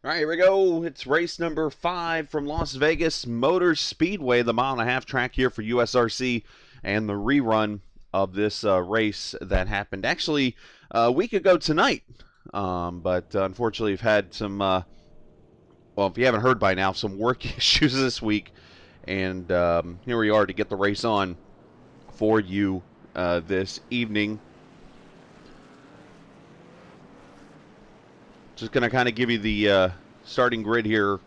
All right, here we go. It's race number 5 from Las Vegas Motor Speedway, the mile-and-a-half track here for USRC, and the rerun of this race that happened actually a week ago tonight. But unfortunately, we've had some, well, if you haven't heard by now, some work issues this week. And here we are to get the race on for you this evening. Just going to kind of give you the starting grid here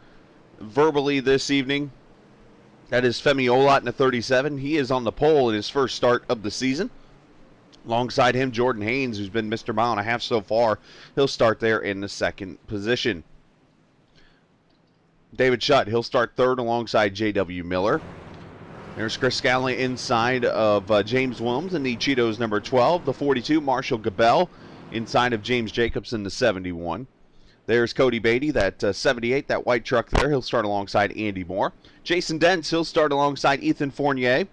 verbally this evening. That is Femi Olot in the 37. He is on the pole in his first start of the season. Alongside him, Jordan Haynes, who's been Mr. Mile and a Half so far. He'll start there in the second position. David Shutt, he'll start third alongside J.W. Miller. There's Chris Scally inside of James Williams in the Cheetos number 12. The 42, Marshall Gabel inside of James Jacobson, the 71. There's Cody Beatty, that 78, that white truck there. He'll start alongside Andy Moore. Jason Dentz, he'll start alongside Ethan Fournier.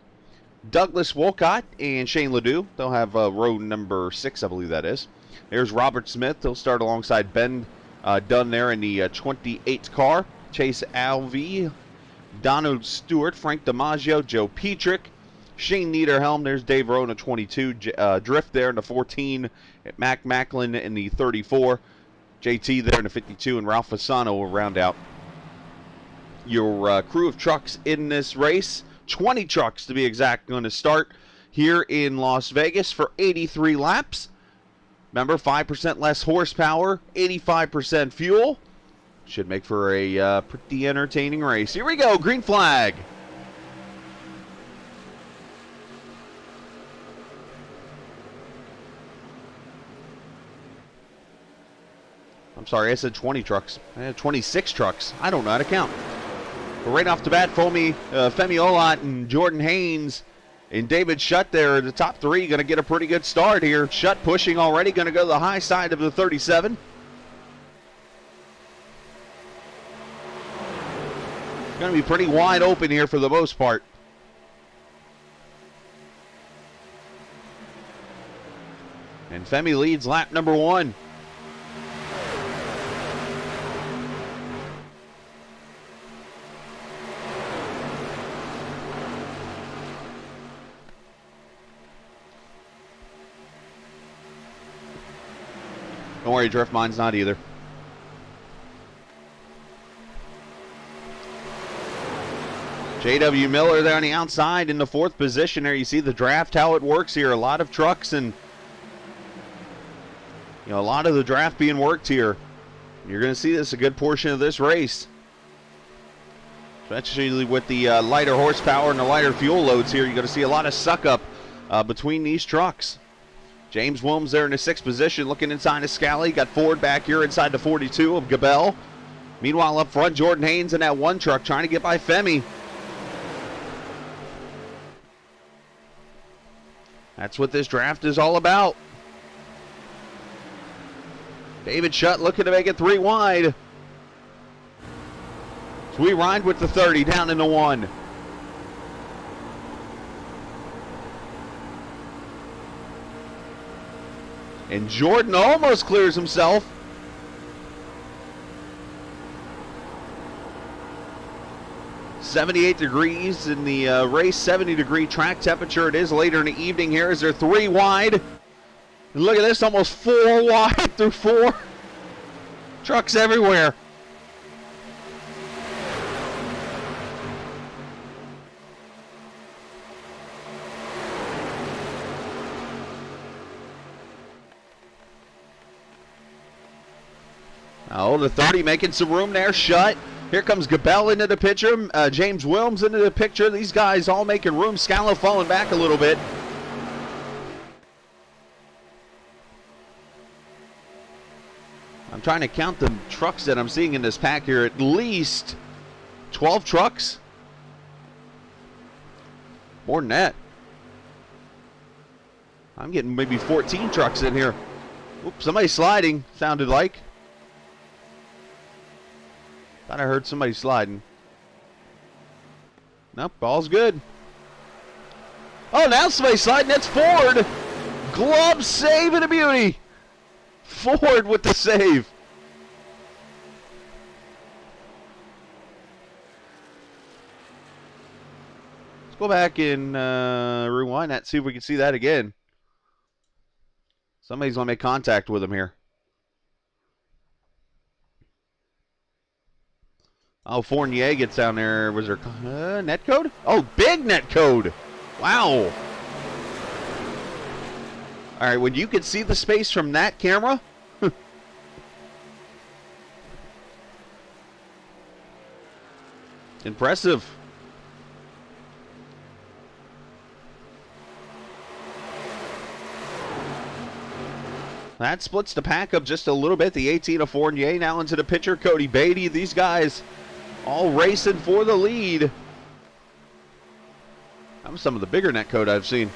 Douglas Wolcott and Shane Ledoux, they'll have row number 6, I believe that is. There's Robert Smith, he'll start alongside Ben Dunn there in the 28 car. Chase Alvey, Donald Stewart, Frank DiMaggio, Joe Petrick, Shane Niederhelm, there's Dave Rowe in the 22, Drift there in the 14, Mac Macklin in the 34, JT there in the 52, and Ralph Fasano will round out your crew of trucks in this race. 20 trucks, to be exact, going to start here in Las Vegas for 83 laps. Remember, 5% less horsepower, 85% fuel. Should make for a pretty entertaining race. Here we go, green flag. I'm sorry, I said 20 trucks. I had 26 trucks. I don't know how to count. But right off the bat, Femi Olot and Jordan Haynes and David Shutt there, the top three, going to get a pretty good start here. Shutt pushing already, going to go to the high side of the 37. Going to be pretty wide open here for the most part. And Femi leads lap number 1. Don't worry, Drift, mine's not either. J.W. Miller there on the outside in the 4th position there. You see the draft, how it works here. A lot of trucks and, you know, a lot of the draft being worked here. You're going to see this a good portion of this race. Especially with the lighter horsepower and the lighter fuel loads here. You're going to see a lot of suck up between these trucks. James Williams there in the 6th position, looking inside of Scally. Got Ford back here inside the 42 of Gabel. Meanwhile, up front, Jordan Haynes in that 1 truck trying to get by Femi. That's what this draft is all about. David Shutt looking to make it 3 wide. So we ride with the 30 down in the 1. And Jordan almost clears himself. "78 degrees in the race, 70-degree track temperature. It is later in the evening here as they're 3 wide. And look at this, almost 4 wide through 4. Trucks everywhere. Oh, the 30 making some room there. Shutt. Here comes Gabel into the picture. James Williams into the picture. These guys all making room. Scalo falling back a little bit. I'm trying to count the trucks that I'm seeing in this pack here. At least 12 trucks. More than that. I'm getting maybe 14 trucks in here. Oops, somebody's sliding, sounded like. Thought I heard somebody sliding. Nope, all's good. Oh, now somebody's sliding. That's Ford. Glove save and a beauty. Ford with the save. Let's go back and rewind that, see if we can see that again. Somebody's going to make contact with him here. Oh, Fournier gets down there. Was there net code? Oh, big net code. Wow. All right, when you could see the space from that camera. Impressive. That splits the pack up just a little bit. The 18 of Fournier now into the pitcher, Cody Beatty. These guys all racing for the lead. That was some of the bigger net code I've seen.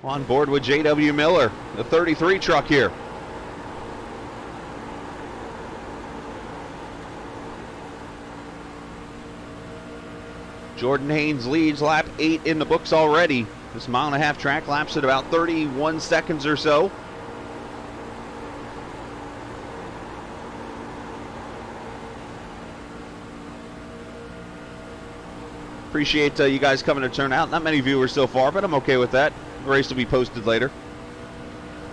On board with J.W. Miller, the 33 truck here. Jordan Haynes leads, lap 8 in the books already. This mile-and-a-half track laps at about 31 seconds or so. Appreciate you guys coming to turn out. Not many viewers so far, but I'm okay with that. The race will be posted later.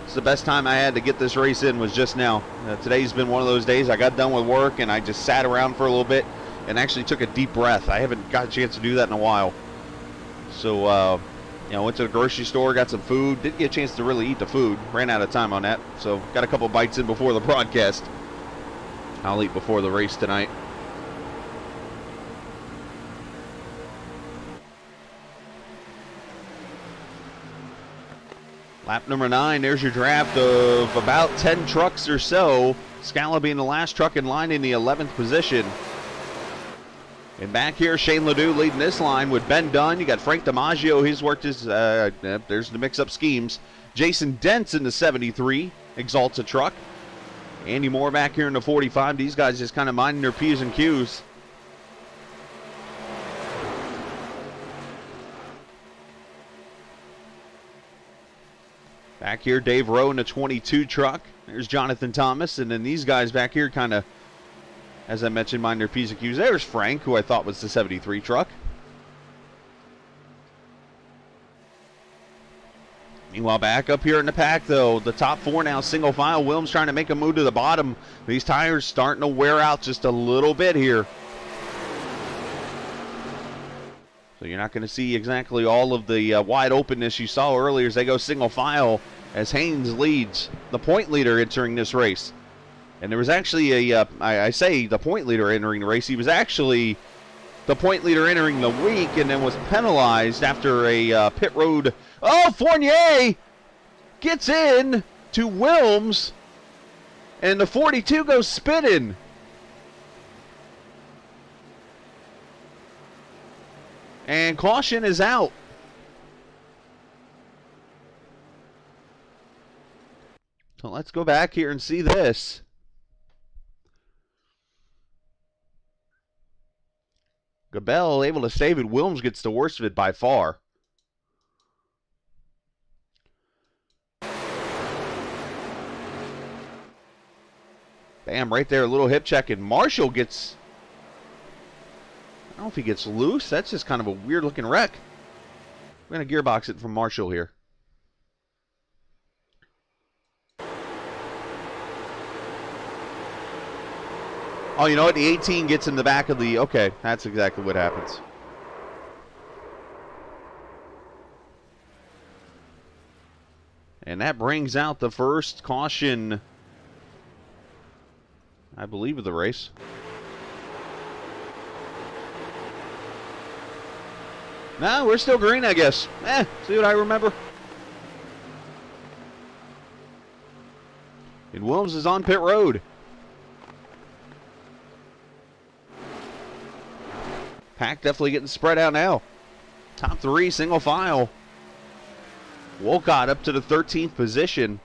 It's the best time I had to get this race in was just now. Today's been one of those days. I got done with work and I just sat around for a little bit and actually took a deep breath. I haven't got a chance to do that in a while. So, went to the grocery store, got some food. Didn't get a chance to really eat the food. Ran out of time on that. So, got a couple bites in before the broadcast. I'll eat before the race tonight. Lap number 9, there's your draft of about 10 trucks or so. Scala being the last truck in line in the 11th position. And back here, Shane Ledoux leading this line with Ben Dunn. You got Frank DiMaggio. He's worked his, there's the mix-up schemes. Jason Dent's in the 73, Exalta truck. Andy Moore back here in the 45. These guys just kind of minding their P's and Q's. Back here, Dave Rowe in the 22 truck. There's Jonathan Thomas. And then these guys back here kind of, as I mentioned, mind their P's and Q's. There's Frank, who I thought was the 73 truck. Meanwhile, back up here in the pack, though, the top 4 now, single file. Williams trying to make a move to the bottom. These tires starting to wear out just a little bit here. So you're not going to see exactly all of the wide openness you saw earlier as they go single file as Haynes leads, the point leader entering this race. And there was actually I say the point leader entering the race. He was actually the point leader entering the week and then was penalized after a pit road. Oh, Fournier gets in to Wilms and the 42 goes spinning. And caution is out. So let's go back here and see this. Gabel able to save it. Wilms gets the worst of it by far. Bam, right there, a little hip check, and Marshall gets... I don't know if he gets loose. That's just kind of a weird-looking wreck. We're going to gearbox it from Marshall here. Oh, you know what? The 18 gets in the back of the... Okay, that's exactly what happens. And that brings out the first caution, I believe, of the race. No, we're still green, I guess. See what I remember? And Williams is on pit road. Pack definitely getting spread out now. Top 3, single file. Wolcott up to the 13th position.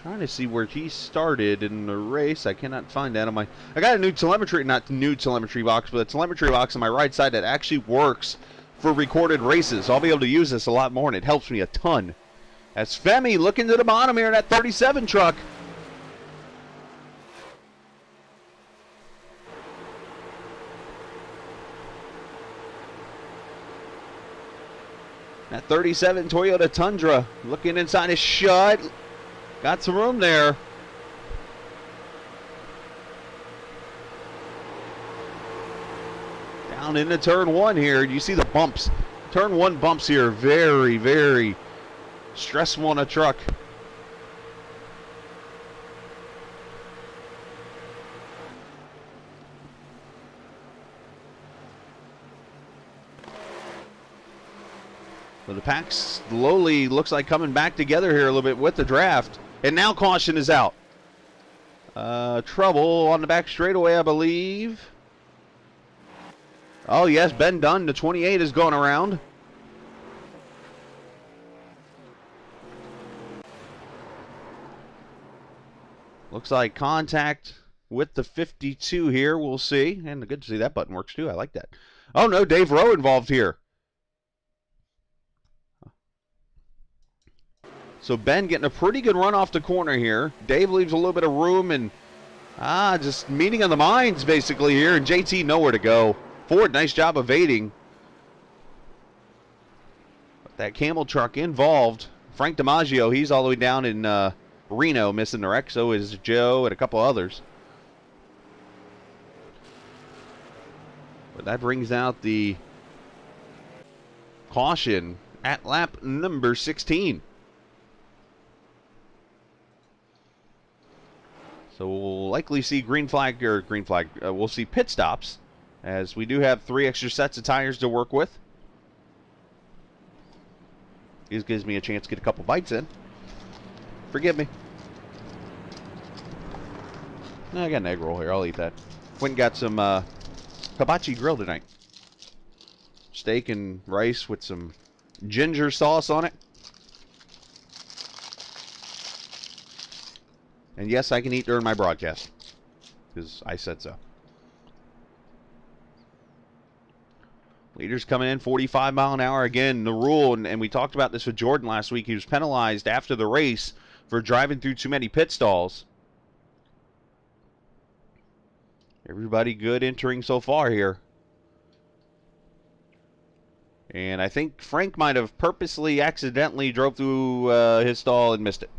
Trying to see where he started in the race. I cannot find that on my... I got a new telemetry, not new telemetry box, but a telemetry box on my right side that actually works for recorded races. So I'll be able to use this a lot more, and it helps me a ton. That's Femi looking to the bottom here in that 37 truck. That 37 Toyota Tundra looking inside his shut. Got some room there. Down into turn one here. You see the bumps. Turn one bumps here. Very, very stressful on a truck. So the pack slowly looks like coming back together here a little bit with the draft. And now caution is out. Trouble on the back straightaway, I believe. Oh, yes, Ben Dunn, the 28 is going around. Looks like contact with the 52 here. We'll see. And good to see that button works too. I like that. Oh, no, Dave Rowe involved here. So Ben getting a pretty good run off the corner here. Dave leaves a little bit of room and just meeting of the minds basically here. And JT nowhere to go. Ford, nice job evading. But that Camel truck involved. Frank DiMaggio, he's all the way down in Reno missing the wreck. So is Joe and a couple others. But that brings out the caution at lap number 16. So we'll likely see green flag. We'll see pit stops, as we do have 3 extra sets of tires to work with. This gives me a chance to get a couple bites in. Forgive me. I got an egg roll here. I'll eat that. Went and got some hibachi grill tonight. Steak and rice with some ginger sauce on it. And yes, I can eat during my broadcast, because I said so. Leaders coming in 45 mile an hour again. The rule, and we talked about this with Jordan last week, he was penalized after the race for driving through too many pit stalls. Everybody good entering so far here. And I think Frank might have purposely, accidentally drove through his stall and missed it.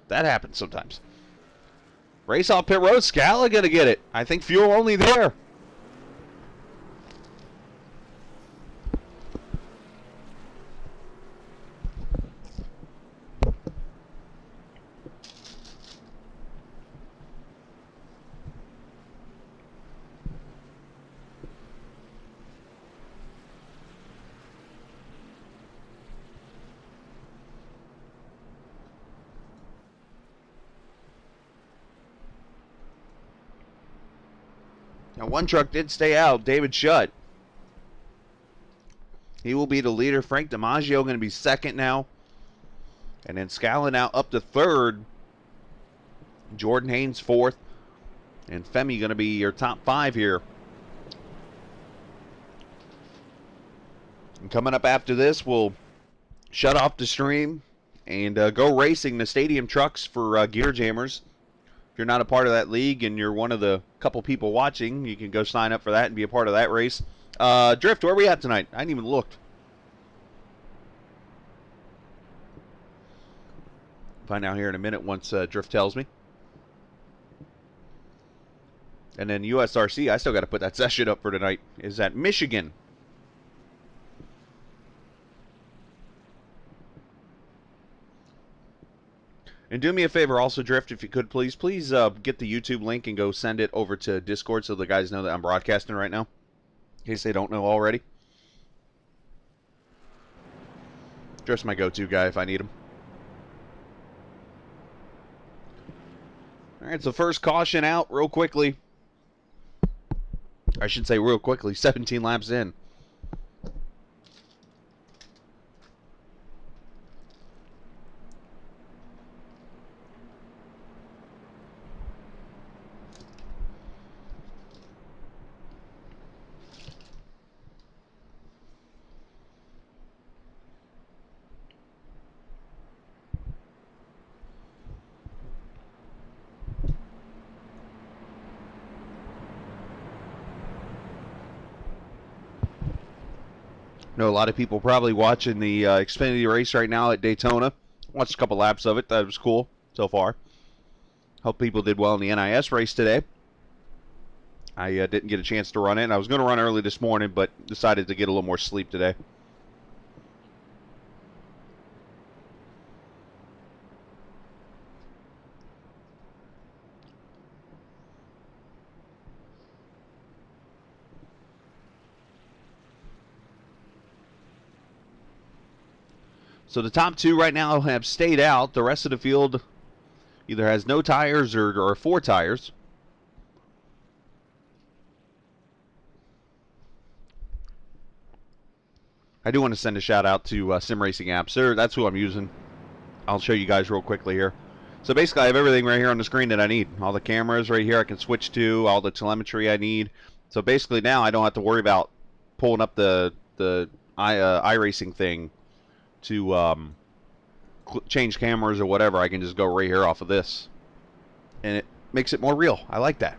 That happens sometimes. Race off pit road. Scala gonna get it. I think fuel only there. Now, one truck did stay out, David Shutt. He will be the leader. Frank DiMaggio going to be second now. And then Scala now up to third. Jordan Haynes fourth. And Femi going to be your top 5 here. And coming up after this, we'll shut off the stream and go racing the stadium trucks for Gear Jammers. If you're not a part of that league and you're one of the couple people watching, you can go sign up for that and be a part of that race. Drift, where are we at tonight? I hadn't even looked. Find out here in a minute once Drift tells me. And then USRC, I still got to put that session up for tonight, is at Michigan. And do me a favor also, Drift, if you could, please get the YouTube link and go send it over to Discord so the guys know that I'm broadcasting right now, in case they don't know already. Drift's my go-to guy if I need him. All right, so first caution out real quickly. I should say real quickly, 17 laps in. know a lot of people probably watching the Xfinity race right now at Daytona. Watched a couple laps of it. That was cool so far. Hope people did well in the NIS race today. I didn't get a chance to run it. I was going to run early this morning, but decided to get a little more sleep today. So the top two right now have stayed out. The rest of the field either has no tires or 4 tires. I do want to send a shout out to Sim Racing Apps. That's who I'm using. I'll show you guys real quickly here. So basically I have everything right here on the screen that I need. All the cameras right here I can switch to, all the telemetry I need. So basically now I don't have to worry about pulling up the iRacing thing to change cameras or whatever. I can just go right here off of this. And it makes it more real. I like that.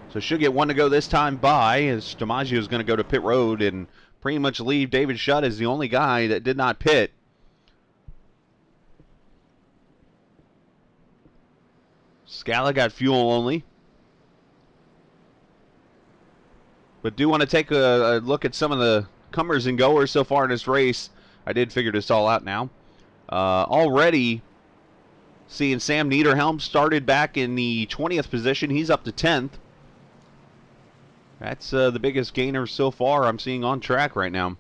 So should get one to go this time by, as DiMaggio is going to go to pit road and pretty much leave David Shutt as the only guy that did not pit. Scala got fuel only. But do want to take a look at some of the comers and goers so far in this race. I did figure this all out now. Already seeing Sam Niederhelm started back in the 20th position. He's up to 10th. That's the biggest gainer so far I'm seeing on track right now.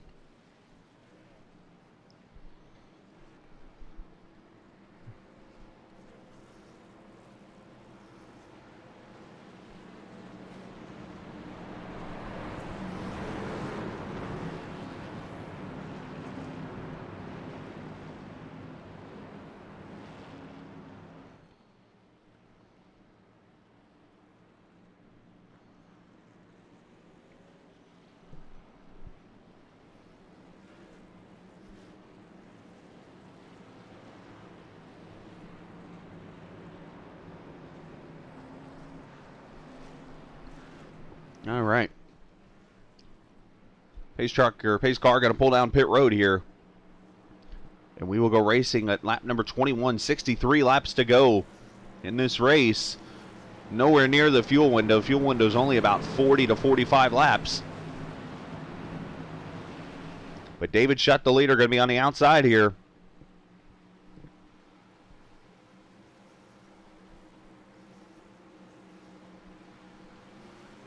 All right. Pace car going to pull down pit road here. And we will go racing at lap number 21. 63 laps to go in this race. Nowhere near the fuel window. Fuel window is only about 40 to 45 laps. But David Shutt, the leader, going to be on the outside here.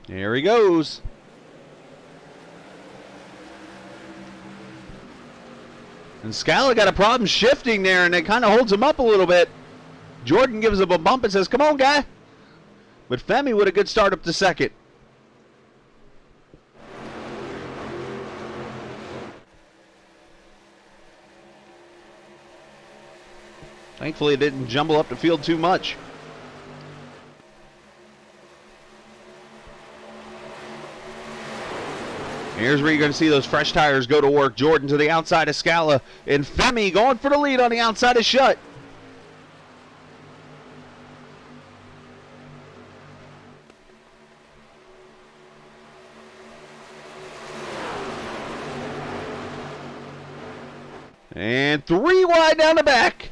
There he goes. And Scala got a problem shifting there, and it kind of holds him up a little bit. Jordan gives him a bump and says, "Come on, guy." But Femi with a good start up to second. Thankfully, it didn't jumble up the field too much. Here's where you're going to see those fresh tires go to work. Jordan to the outside of Scala, and Femi going for the lead on the outside of Shutt. And 3 wide down the back.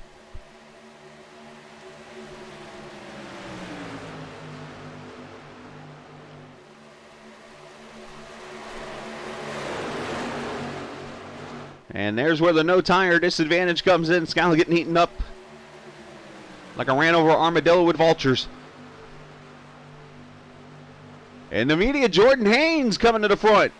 And there's where the no tire disadvantage comes in. Scala getting eaten up like I ran over an armadillo with vultures. And the immediate Jordan Haynes coming to the front.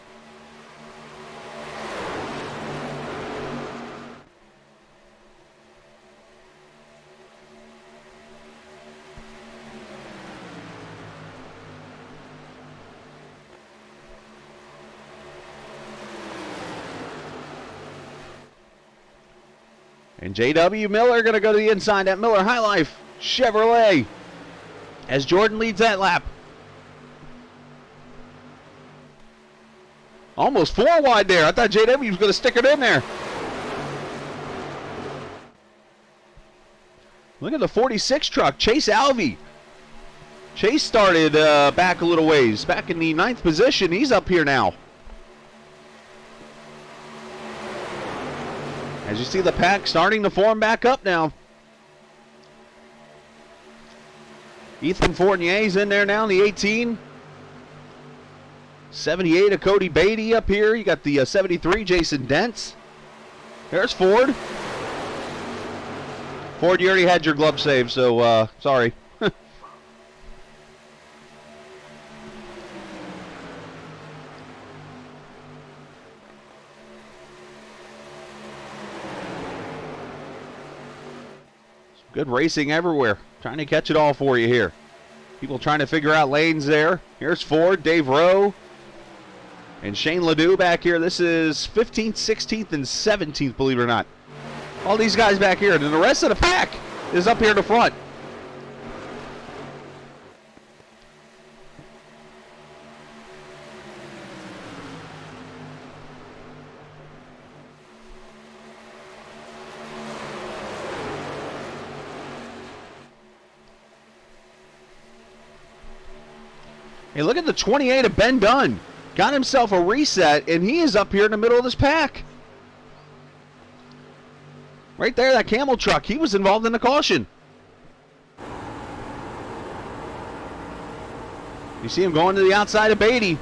And J.W. Miller going to go to the inside at Miller High Life Chevrolet as Jordan leads that lap. Almost 4 wide there. I thought JW was going to stick it in there. Look at the 46 truck, Chase Alvey. Chase started back a little ways, back in the 9th position. He's up here now. As you see the pack starting to form back up now. Ethan Fournier's in there now in the 18. 78 of Cody Beatty up here. You got the 73, Jason Dents. There's Ford. Ford, you already had your glove save, so sorry. Good racing everywhere. Trying to catch it all for you here. People trying to figure out lanes there. Here's Ford, Dave Rowe, and Shane Ledoux back here. This is 15th, 16th, and 17th, believe it or not. All these guys back here. And the rest of the pack is up here in the front. Hey, look at the 28 of Ben Dunn. Got himself a reset, and he is up here in the middle of this pack. Right there, that camel truck. He was involved in the caution. You see him going to the outside of Beatty.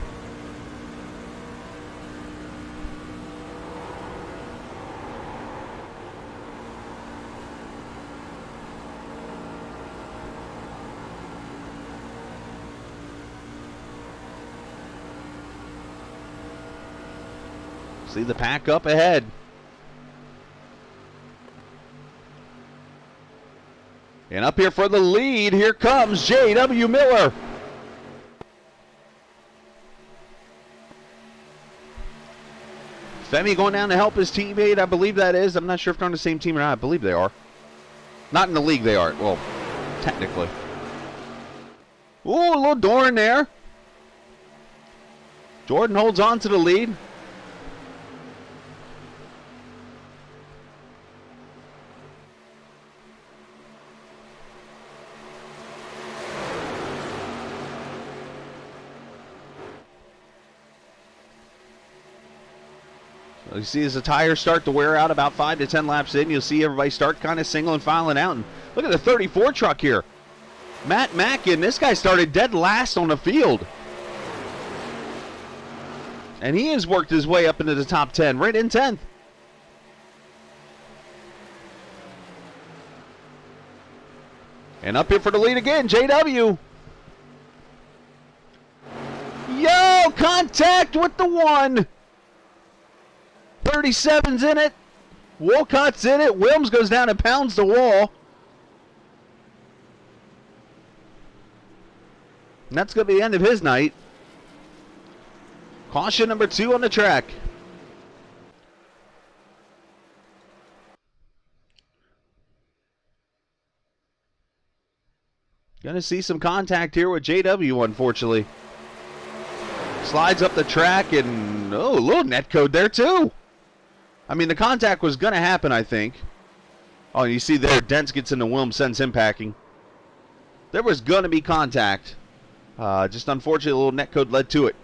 See the pack up ahead. And up here for the lead, here comes J.W. Miller. Femi going down to help his teammate, I believe that is. I'm not sure if they're on the same team or not. I believe they are. Not in the league they are. Well, technically. Ooh, a little door in there. Jordan holds on to the lead. You see as the tires start to wear out about 5 to 10 laps in, you'll see everybody start kind of singling, filing out. And look at the 34 truck here. Matt Mackin, this guy started dead last on the field. And he has worked his way up into the top 10, right in 10th. And up here for the lead again, JW. Yo, contact with the 1. 37's in it. Wolcott's in it. Wilms goes down and pounds the wall. And that's going to be the end of his night. Caution number 2 on the track. Going to see some contact here with JW, unfortunately. Slides up the track and, oh, a little net code there too. I mean, the contact was going to happen, I think. Oh, you see there, Dents gets into Wilm, sends him packing. There was going to be contact. Just unfortunately, a little netcode led to it.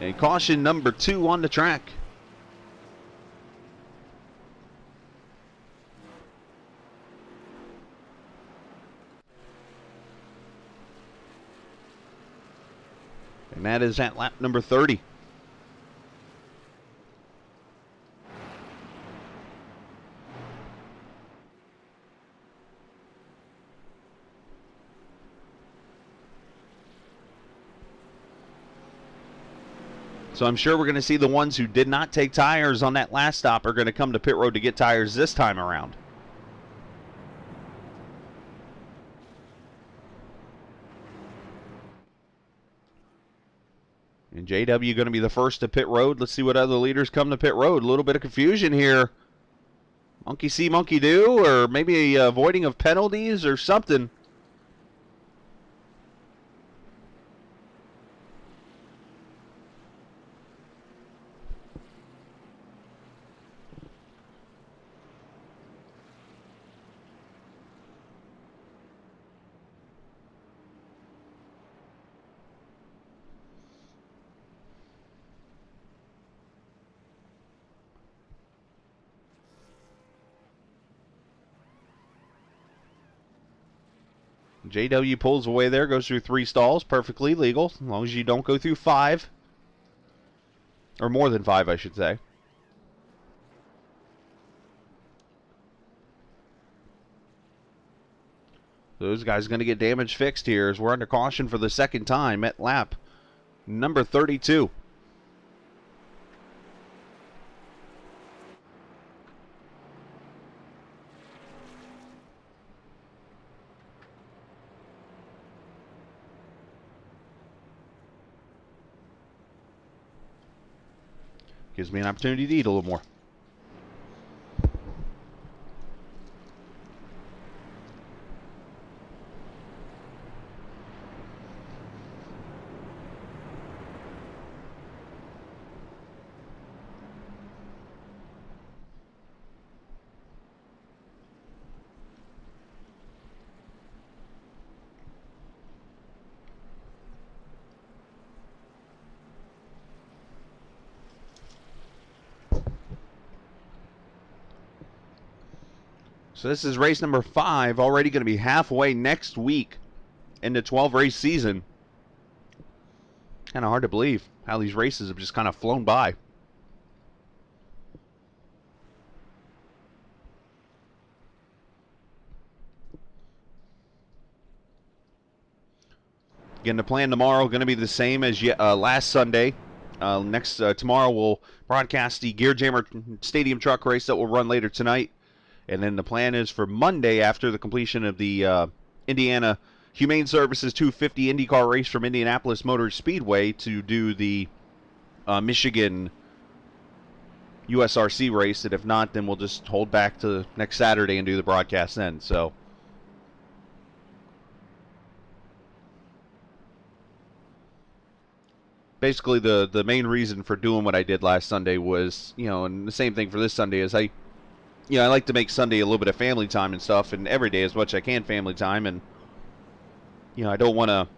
And caution number 2 on the track. And that is at lap number 30. So I'm sure we're going to see the ones who did not take tires on that last stop are going to come to pit road to get tires this time around. And JW going to be the first to pit road. Let's see what other leaders come to pit road. A little bit of confusion here. Monkey see, monkey do, or maybe a avoiding of penalties or something. JW pulls away there, goes through 3 stalls, perfectly legal, as long as you don't go through 5. Or more than 5, I should say. Those guys are going to get damage fixed here as we're under caution for the second time at lap number 32. Gives me an opportunity to eat a little more. So this is race number 5, already going to be halfway next week in the 12-race season. Kind of hard to believe how these races have just kind of flown by. Again, the plan tomorrow going to be the same as last Sunday. Tomorrow we'll broadcast the Gear Jammer Stadium Truck race that will run later tonight. And then the plan is for Monday, after the completion of the Indiana Humane Services 250 IndyCar race from Indianapolis Motor Speedway, to do the Michigan USRC race. And if not, then we'll just hold back to next Saturday and do the broadcast then. So basically the main reason for doing what I did last Sunday was, and the same thing for this Sunday is I like to make Sunday a little bit of family time and stuff, and every day as much as I can family time, and I don't want to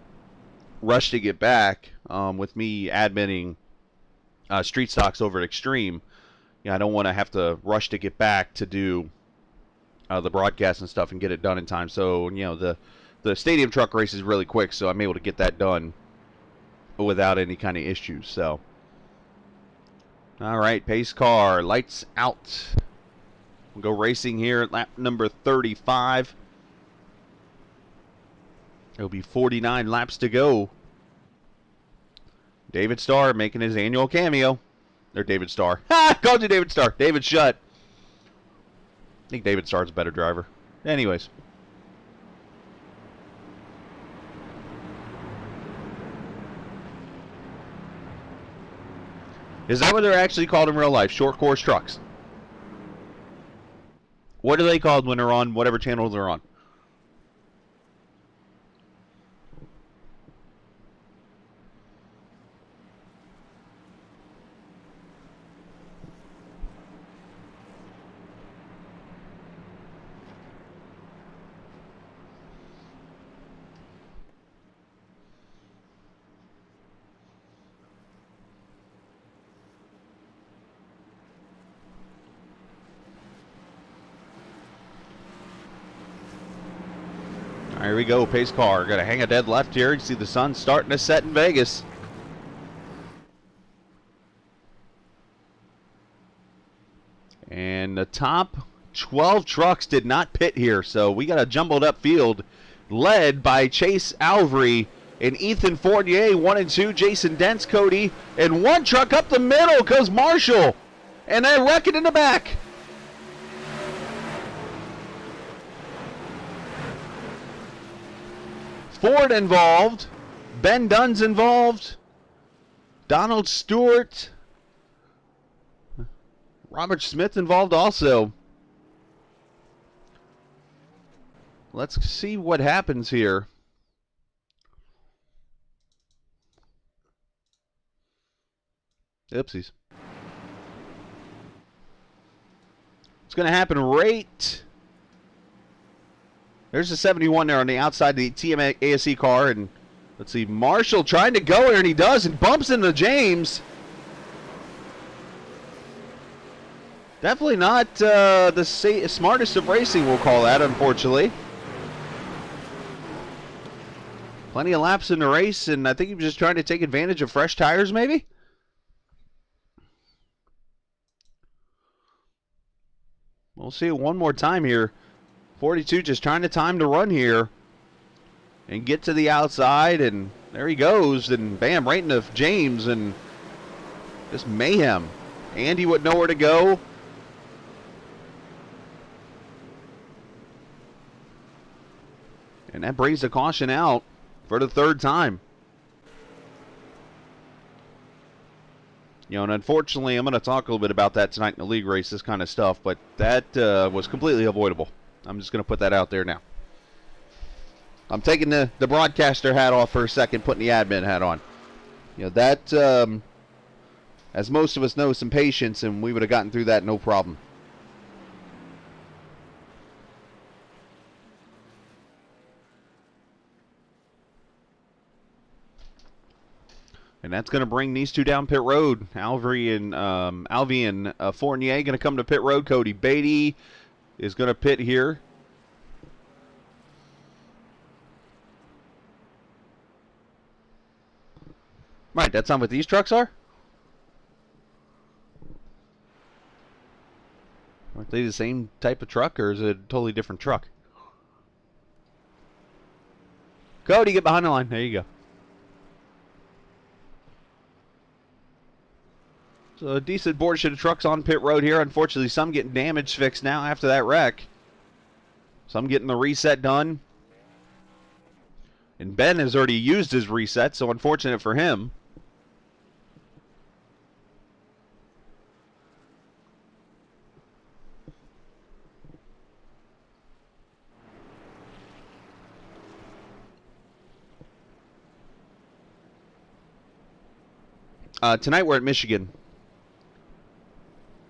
rush to get back with me admitting street stocks over at Extreme. I don't want to have to rush to get back to do the broadcast and stuff and get it done in time. So the stadium truck race is really quick, so I'm able to get that done without any kind of issues. So all right, pace car, lights out. We'll go racing here at lap number 35. It'll be 49 laps to go. David Starr making his annual cameo. Or David Starr. Ha! Called you David Starr. David Shutt. I think David Starr's a better driver. Anyways. Is that what they're actually called in real life? Short course trucks? What are they called when they're on whatever channel they're on? Here we go, pace car. Got to hang a dead left here. You see the sun starting to set in Vegas. And the top 12 trucks did not pit here, so we got a jumbled up field led by Chase Alvery and Ethan Fournier, 1 and 2, Jason Dents, Cody, and one truck up the middle goes Marshall, and they wreck it in the back. Ford involved, Ben Dunn's involved, Donald Stewart, Robert Smith involved also. Let's see what happens here. Oopsies. It's going to happen right. There's a 71 there on the outside of the TM ASE car, and let's see, Marshall trying to go here, and he does, and bumps into James. Definitely not the smartest of racing, we'll call that, unfortunately. Plenty of laps in the race, and I think he was just trying to take advantage of fresh tires, maybe? We'll see it one more time here. 42 just trying to time the run here and get to the outside, and there he goes, and bam, right into James, and just mayhem. Andy would know where to go. And that brings the caution out for the third time. You know, and unfortunately, I'm going to talk a little bit about that tonight in the league race, this kind of stuff, but that was completely avoidable. I'm just going to put that out there now. I'm taking the broadcaster hat off for a second, putting the admin hat on. You know, that, as most of us know, some patience, and we would have gotten through that no problem. And that's going to bring these two down pit road. Alvy and Fournier going to come to pit road. Cody Beatty is going to pit here. Right, that's not what these trucks are? Aren't they the same type of truck, or is it a totally different truck? Cody, get behind the line. There you go. So a decent portion of trucks on pit road here. Unfortunately, some getting damage fixed now after that wreck. Some getting the reset done. And Ben has already used his reset, so unfortunate for him. Tonight we're at Michigan.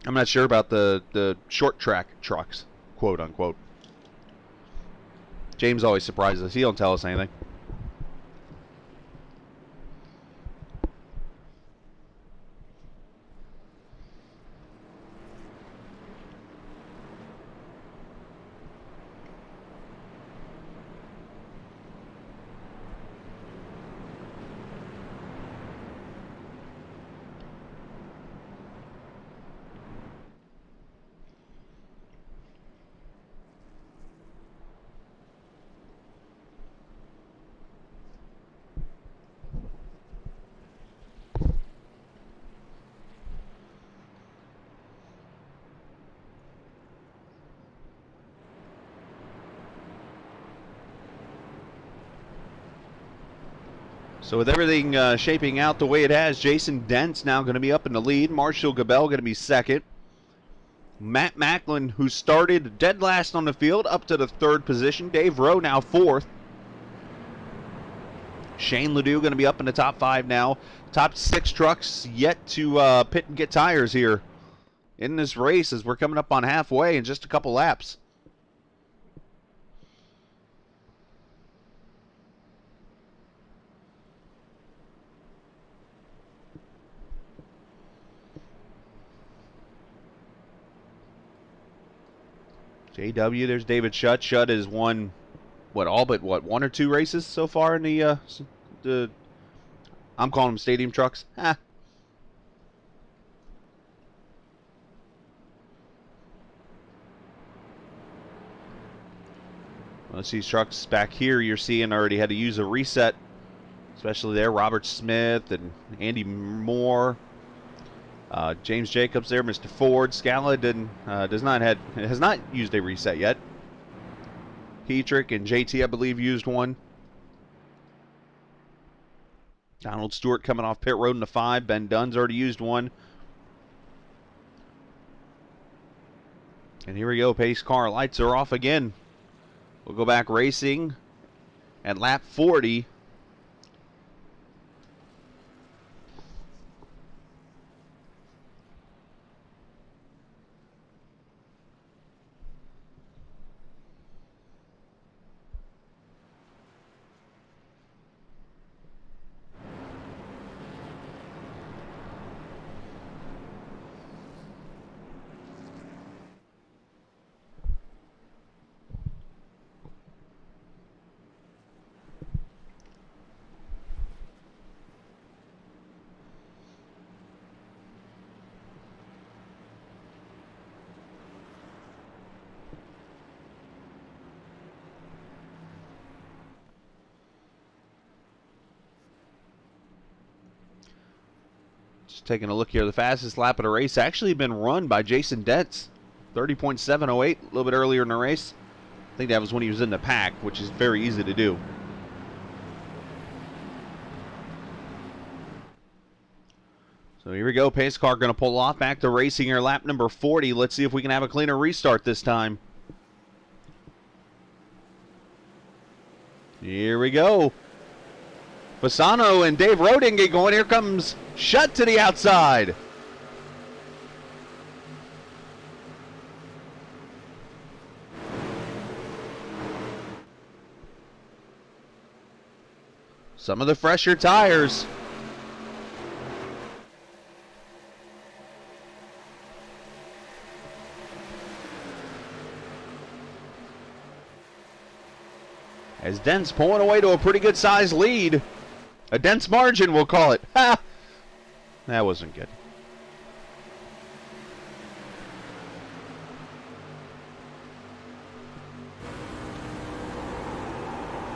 I'm not sure about the short track trucks, quote unquote. James always surprises us. He don't tell us anything. So with everything shaping out the way it has, Jason Dent's now going to be up in the lead. Marshall Gabel going to be second. Matt Macklin, who started dead last on the field, up to the third position. Dave Rowe now fourth. Shane Ledoux going to be up in the top five now. Top six trucks yet to pit and get tires here in this race as we're coming up on halfway in just a couple laps. JW, there's David Shutt. Shutt has won, all but one or two races so far in the I'm calling them stadium trucks. Let's see, trucks back here you're seeing already had to use a reset, especially there. Robert Smith and Andy Moore. James Jacobs there, Mr. Ford. Scala has not used a reset yet. Heatrick and JT, I believe, used one. Donald Stewart coming off pit road in the 5. Ben Dunn's already used one. And here we go. Pace car lights are off again. We'll go back racing at lap 40. Just taking a look here. The fastest lap of the race actually been run by Jason Dentz. 30.708, a little bit earlier in the race. I think that was when he was in the pack, which is very easy to do. So here we go. Pace car going to pull off. Back to racing here. Lap number 40. Let's see if we can have a cleaner restart this time. Here we go. Fasano and Dave Roding get going. Here comes Shutt to the outside. Some of the fresher tires. As Dent's pulling away to a pretty good sized lead. A dense margin, we'll call it. Ha! That wasn't good.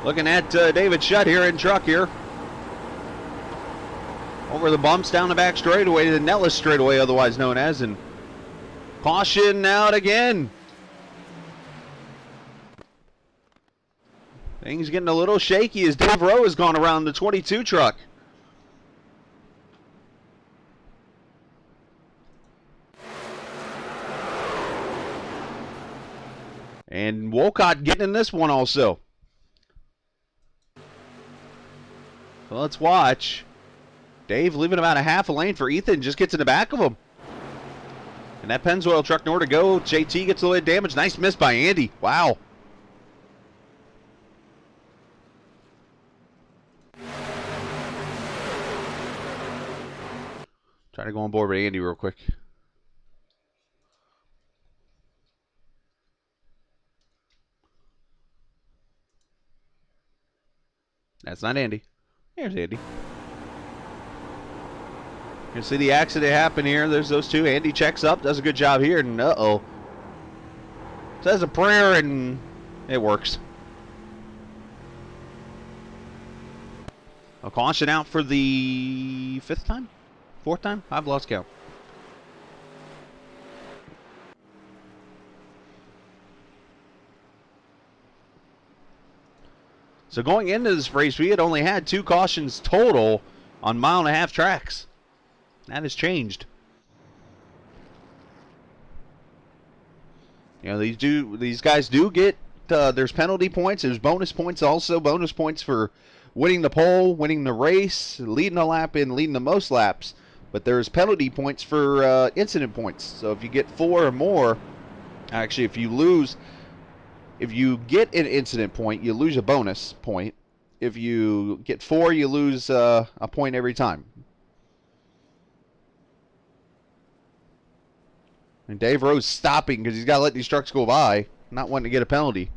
Looking at David Shutt here in truck here. Over the bumps down the back straightaway, the Nellis straightaway otherwise known as, and caution out again. Things getting a little shaky as Dave Rowe has gone around the 22 truck. And Wolcott getting in this one also. So let's watch. Dave leaving about a half a lane for Ethan, just gets in the back of him. And that Pennzoil truck nowhere to go. JT gets a little bit damaged. Nice miss by Andy. Wow. Try to go on board with Andy real quick. That's not Andy. Here's Andy. You can see the accident happen here. There's those two. Andy checks up, does a good job here, and uh-oh. Says a prayer, and it works. A caution out for the 5th time? 4th time? I've lost count. So going into this race, we had only had 2 cautions total on 1.5-mile tracks. That has changed. You know, these guys do get, there's penalty points, there's bonus points also, bonus points for winning the pole, winning the race, leading a lap in, leading the most laps. But there's penalty points for incident points. So if you get 4 or more, actually if you get an incident point, you lose a bonus point. If you get 4, you lose a point every time. And Dave Rowe's stopping because he's got to let these trucks go by, not wanting to get a penalty.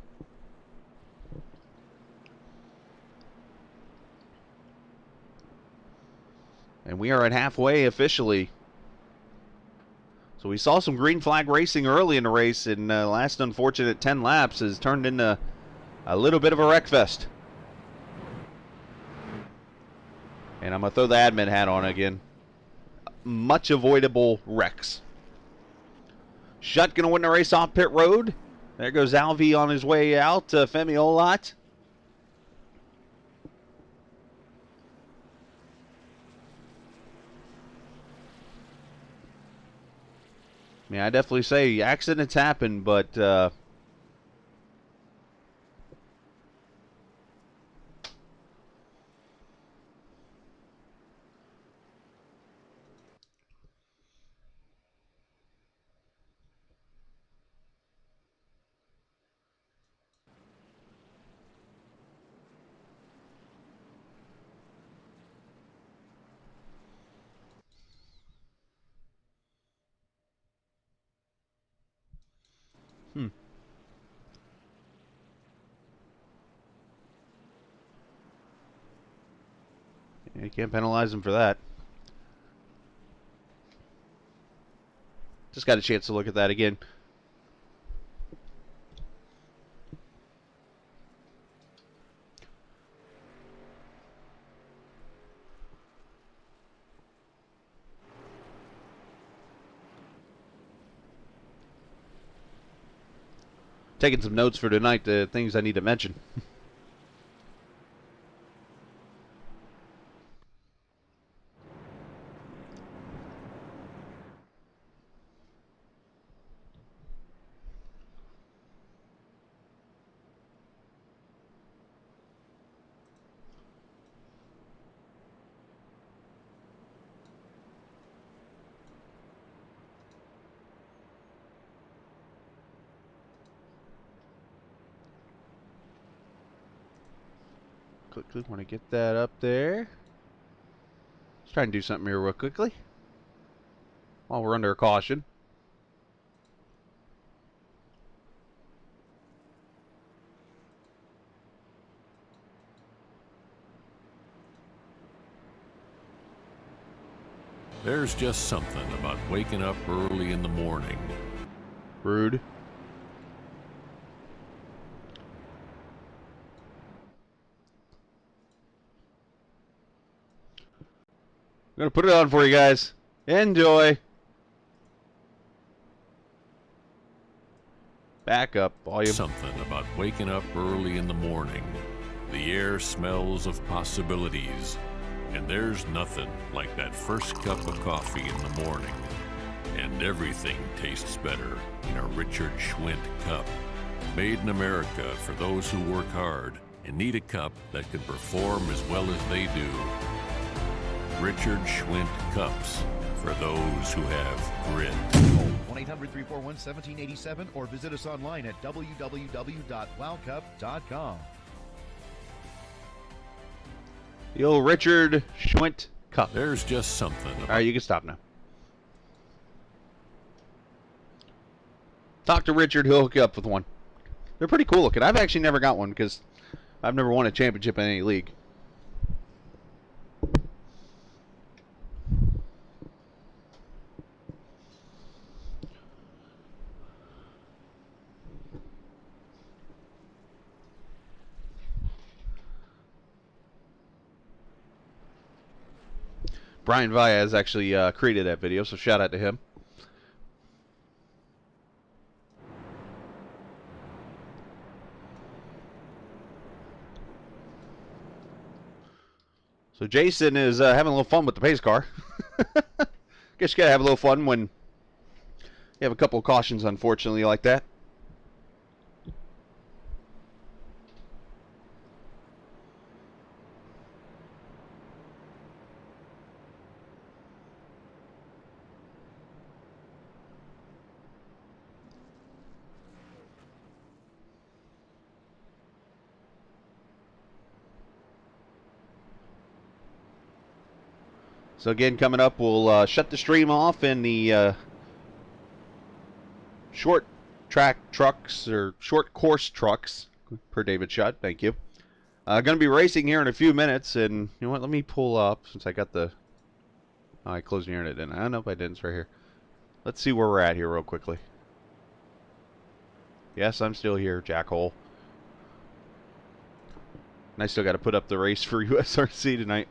And we are at halfway officially. So we saw some green flag racing early in the race, and last unfortunate 10 laps has turned into a little bit of a wreck fest. And I'm going to throw the admin hat on again. Much avoidable wrecks. Shutt going to win the race off pit road. There goes Alvey on his way out. Femi Olot. I mean, I definitely say accidents happen, but you can't penalize him for that. Just got a chance to look at that again. Taking some notes for tonight, the things I need to mention. Quickly want to get that up there. Let's try and do something here real quickly while we're under a caution. There's just something about waking up early in the morning. Rude. I'm going to put it on for you guys. Enjoy. Back up, volume. Something about waking up early in the morning. The air smells of possibilities. And there's nothing like that first cup of coffee in the morning. And everything tastes better in a Richard Schwint cup. Made in America for those who work hard and need a cup that can perform as well as they do. Richard Schwint cups for those who have grit. Call 1-800-341-1787 or visit us online at www.wowcup.com. The old Richard Schwint cup. There's just something about... All right, you can stop now. Talk to Richard, he'll hook you up with one. They're pretty cool looking. I've actually never got one because I've never won a championship in any league. Brian Viaz actually created that video, so shout out to him. So Jason is having a little fun with the pace car. Guess you gotta have a little fun when you have a couple of cautions, unfortunately, like that. So again, coming up, we'll shut the stream off in the short track trucks, or short course trucks, per David Shutt. Thank you. Going to be racing here in a few minutes, and you know what? Let me pull up, since I got the... Oh, I closed the internet, didn't I? I don't know if I didn't. It's right here. Let's see where we're at here real quickly. Yes, I'm still here, jackhole. And I still got to put up the race for USRC tonight.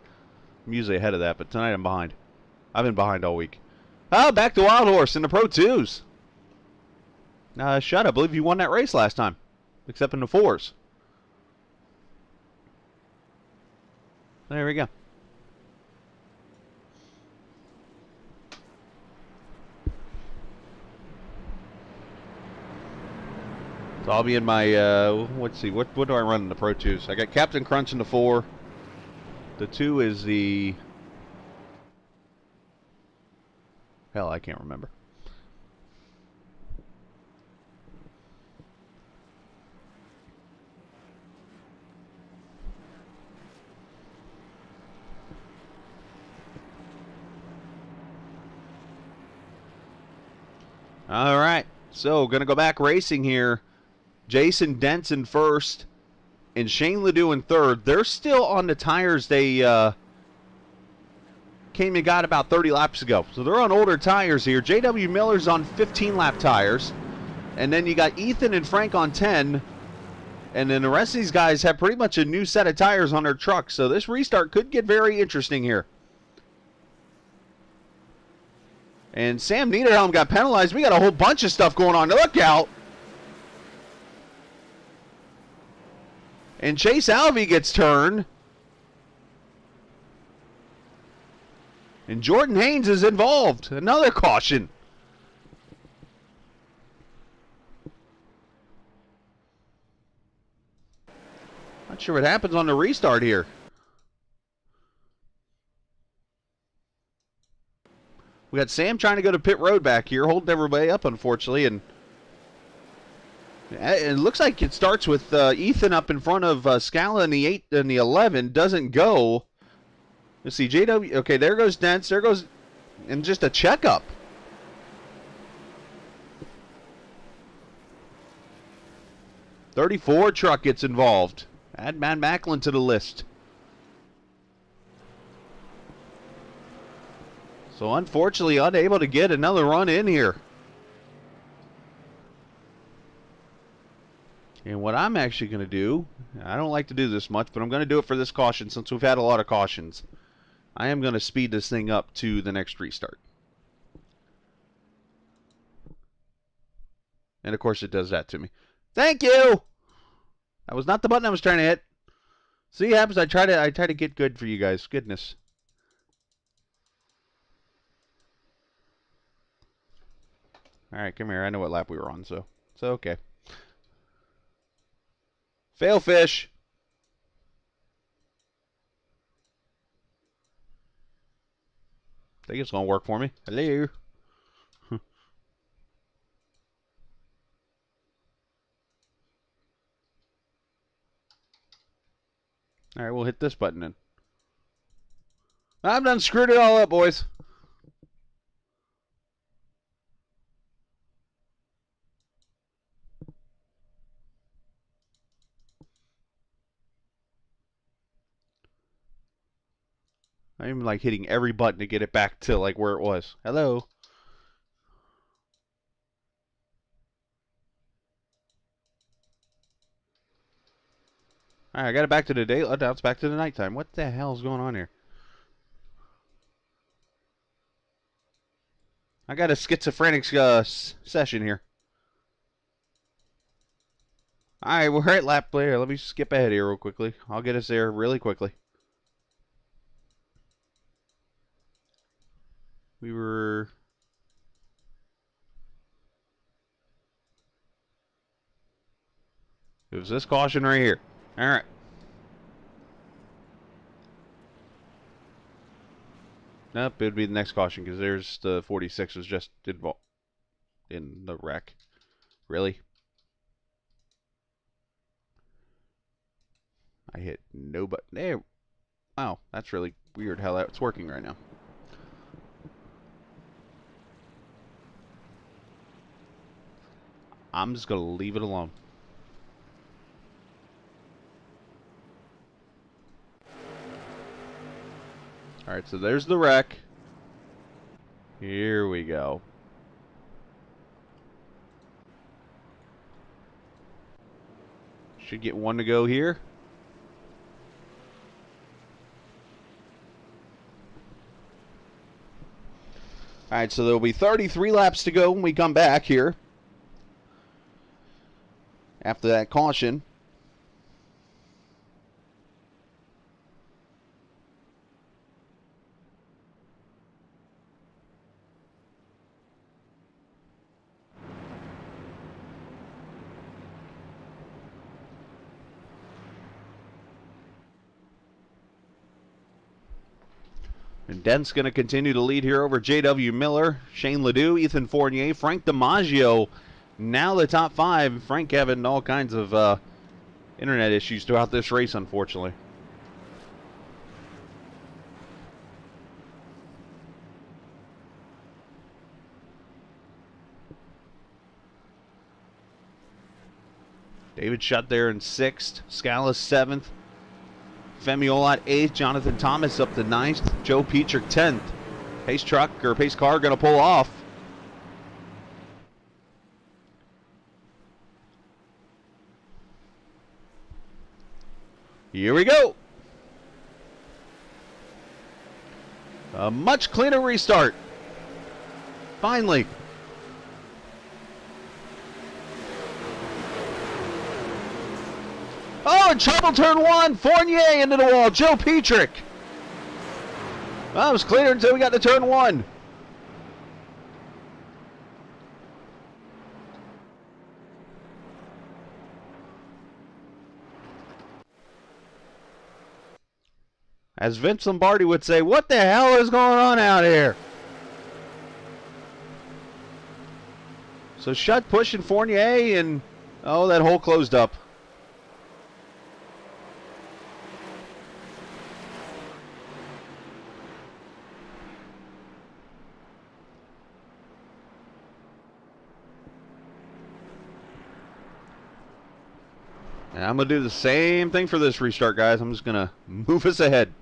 I'm usually ahead of that, but tonight I'm behind. I've been behind all week. Oh, back to Wild Horse in the Pro 2s. Shut up. I believe you won that race last time, except in the 4s. There we go. So I'll be in my, let's see, what do I run in the Pro 2s? I got Captain Crunch in the 4. The 2 is the... Hell, I can't remember. All right, so going to go back racing here. Jason Denson first and Shane Ledoux in third. They're still on the tires they came and got about 30 laps ago. So they're on older tires here. J.W. Miller's on 15-lap tires. And then you got Ethan and Frank on 10. And then the rest of these guys have pretty much a new set of tires on their trucks. So this restart could get very interesting here. And Sam Niederhelm got penalized. We got a whole bunch of stuff going on. Look out. And Chase Alvey gets turned. And Jordan Haynes is involved. Another caution. Not sure what happens on the restart here. We got Sam trying to go to pit road back here, holding everybody up, unfortunately, and it looks like it starts with Ethan up in front of Scala in the 8 and the 11. Doesn't go. Let's see, JW. Okay, there goes Dents. There goes, and just a checkup. '34 truck gets involved. Add Matt Macklin to the list. So unfortunately, unable to get another run in here. And what I'm actually going to do, I don't like to do this much, but I'm going to do it for this caution since we've had a lot of cautions. I am going to speed this thing up to the next restart. And of course it does that to me. Thank you! That was not the button I was trying to hit. See what happens? I try to get good for you guys. Goodness. Alright, come here. I know what lap we were on, so it's okay. Fail fish. I think it's going to work for me. Hello. Alright, we'll hit this button then. I'm done screwed it all up, boys. I'm like hitting every button to get it back to like where it was. Hello. Alright, I got it back to the day. Oh, now it's back to the nighttime. What the hell is going on here? I got a schizophrenic session here. Alright, we're at lap player. Let me skip ahead here real quickly. I'll get us there really quickly. We were... It was this caution right here. Alright. Nope, it would be the next caution because there's the 46 was just involved in the wreck. Really? I hit no button. There. Wow, that's really weird how that's working right now. I'm just going to leave it alone. Alright, so there's the wreck. Here we go. Should get one to go here. Alright, so there will be 33 laps to go when we come back here. After that caution. And Dent's going to continue to lead here over J.W. Miller, Shane Ledoux, Ethan Fournier, Frank DiMaggio. Now the top five. Frank having all kinds of internet issues throughout this race, unfortunately. David Shutt there in 6th. Scala 7th. Femi Olat 8th. Jonathan Thomas up to 9th. Joe Peacher 10th. Pace truck or pace car going to pull off. Here we go. A much cleaner restart. Finally. Oh, in trouble, turn one. Fournier into the wall. Joe Petrick. Well, it was clear until we got to turn one. As Vince Lombardi would say, what the hell is going on out here? So Shutt pushing Fournier, and oh, that hole closed up. And I'm going to do the same thing for this restart, guys. I'm just going to move us ahead.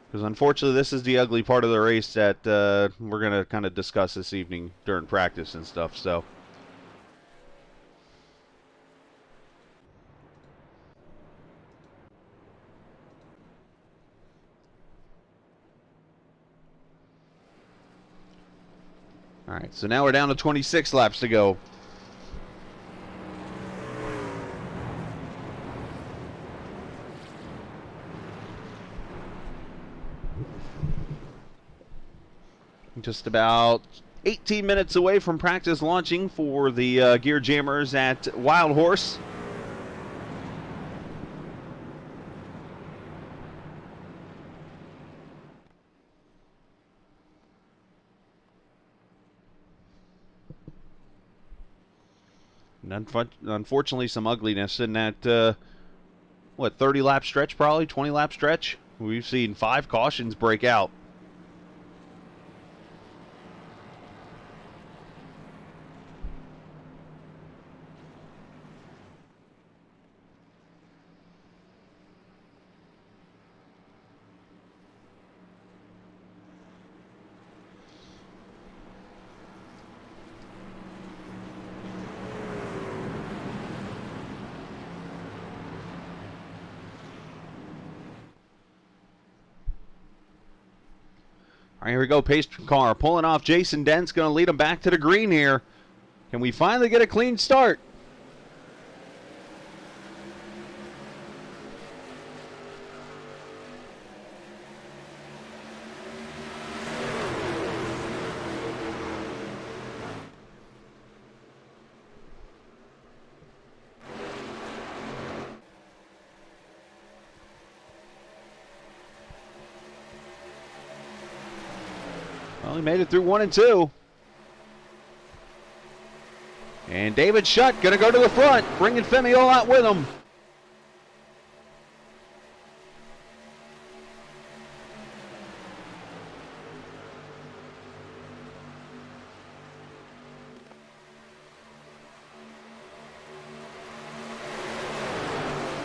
Because unfortunately, this is the ugly part of the race that we're going to kind of discuss this evening during practice and stuff. So, all right, so now we're down to 26 laps to go. Just about 18 minutes away from practice launching for the Gear Jammers at Wild Horse. And unfortunately, some ugliness in that, 30-lap stretch probably, 20-lap stretch. We've seen 5 cautions break out. All right, here we go. Pace car pulling off. Jason Dent's going to lead him back to the green here. Can we finally get a clean start? Well, he made it through 1 and 2. And David Shutt going to go to the front, bringing Femiol out with him.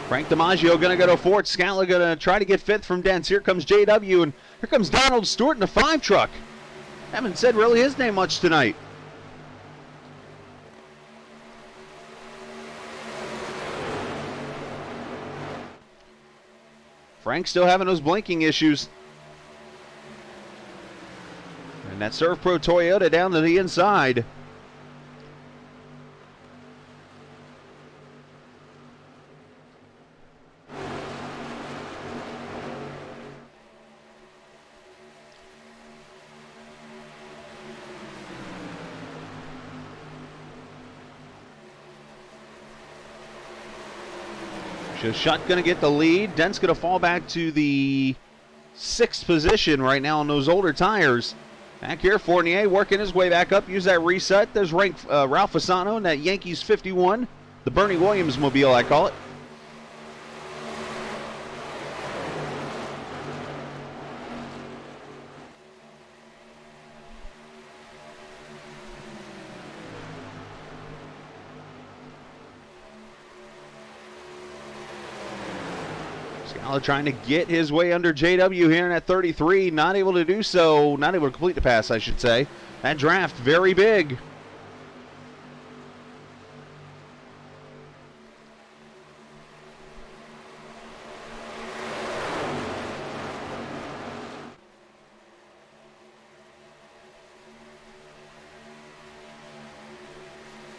Frank DiMaggio going to go to fourth. Scala going to try to get fifth from Dents. Here comes JW, and here comes Donald Stewart in the 5 truck. Haven't said really his name much tonight. Frank still having those blinking issues. And that Surf Pro Toyota down to the inside. Shutt going to get the lead. Dent's going to fall back to the 6th position right now on those older tires. Back here, Fournier working his way back up. Use that reset. There's Ralph Fasano in that Yankees 51. The Bernie Williams mobile, I call it. Scala trying to get his way under JW here in at 33. Not able to do so. Not able to complete the pass, I should say. That draft, very big.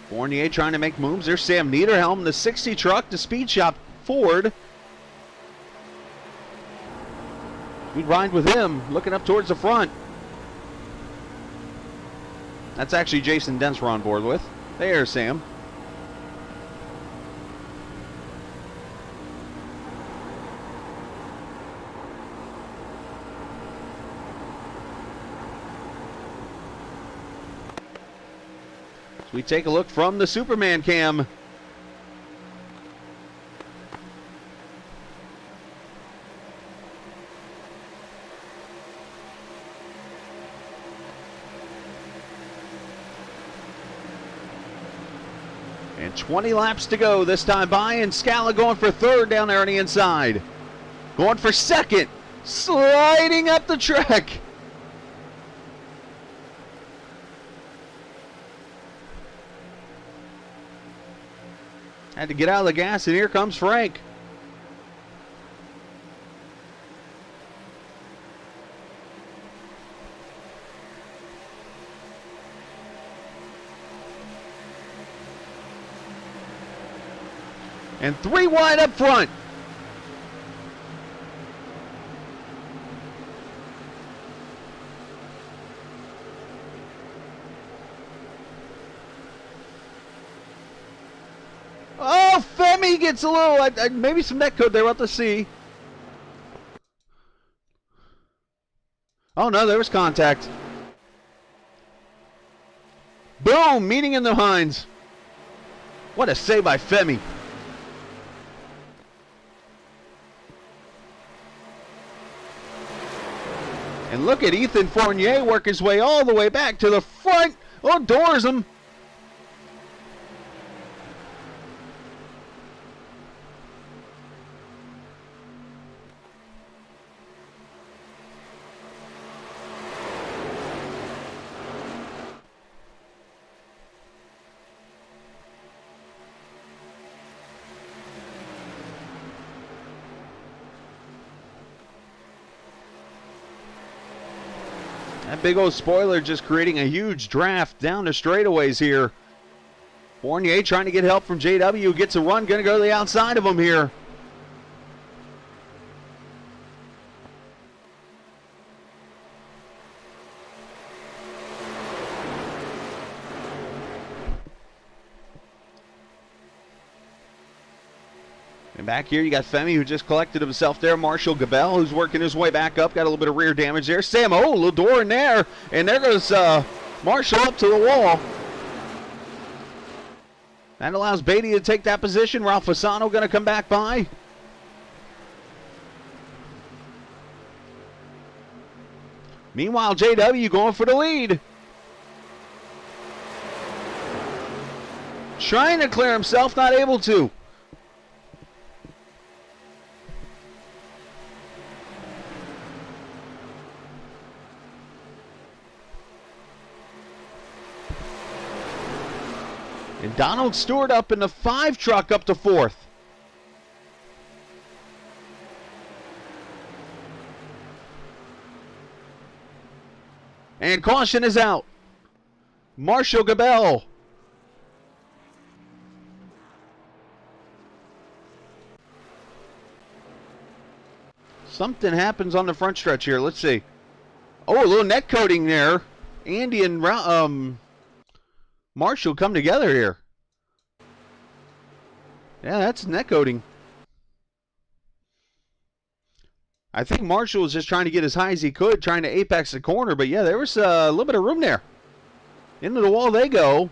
Fournier trying to make moves. There's Sam Niederhelm, the 60 truck, the speed shop Ford. We'd ride with him, looking up towards the front. That's actually Jason Dents we're on board with. There's Sam. So we take a look from the Superman cam. And 20 laps to go this time by, and Scala going for third down there on the inside. Going for second, sliding up the track. Had to get out of the gas, and here comes Frank. And 3 wide up front. Oh, Femi gets a little, maybe some net code there, we'll have to see. Oh no, there was contact. Boom, meeting in the Hines. What a save by Femi. And look at Ethan Fournier work his way all the way back to the front. Oh, doors him. That big old spoiler just creating a huge draft down the straightaways here. Fournier trying to get help from JW. Gets a run, going to go to the outside of him here. And back here, you got Femi, who just collected himself there. Marshall Gabel, who's working his way back up. Got a little bit of rear damage there. Sam, oh, a little door in there. And there goes Marshall up to the wall. That allows Beatty to take that position. Ralph Fasano going to come back by. Meanwhile, JW going for the lead. Trying to clear himself, not able to. And Donald Stewart up in the 5 truck up to 4th. And caution is out. Marshall Gabel. Something happens on the front stretch here. Let's see. Oh, a little net coating there. Andy and Marshall come together here. Yeah, that's net coating. I think Marshall was just trying to get as high as he could, trying to apex the corner. But yeah, there was a little bit of room there. Into the wall they go.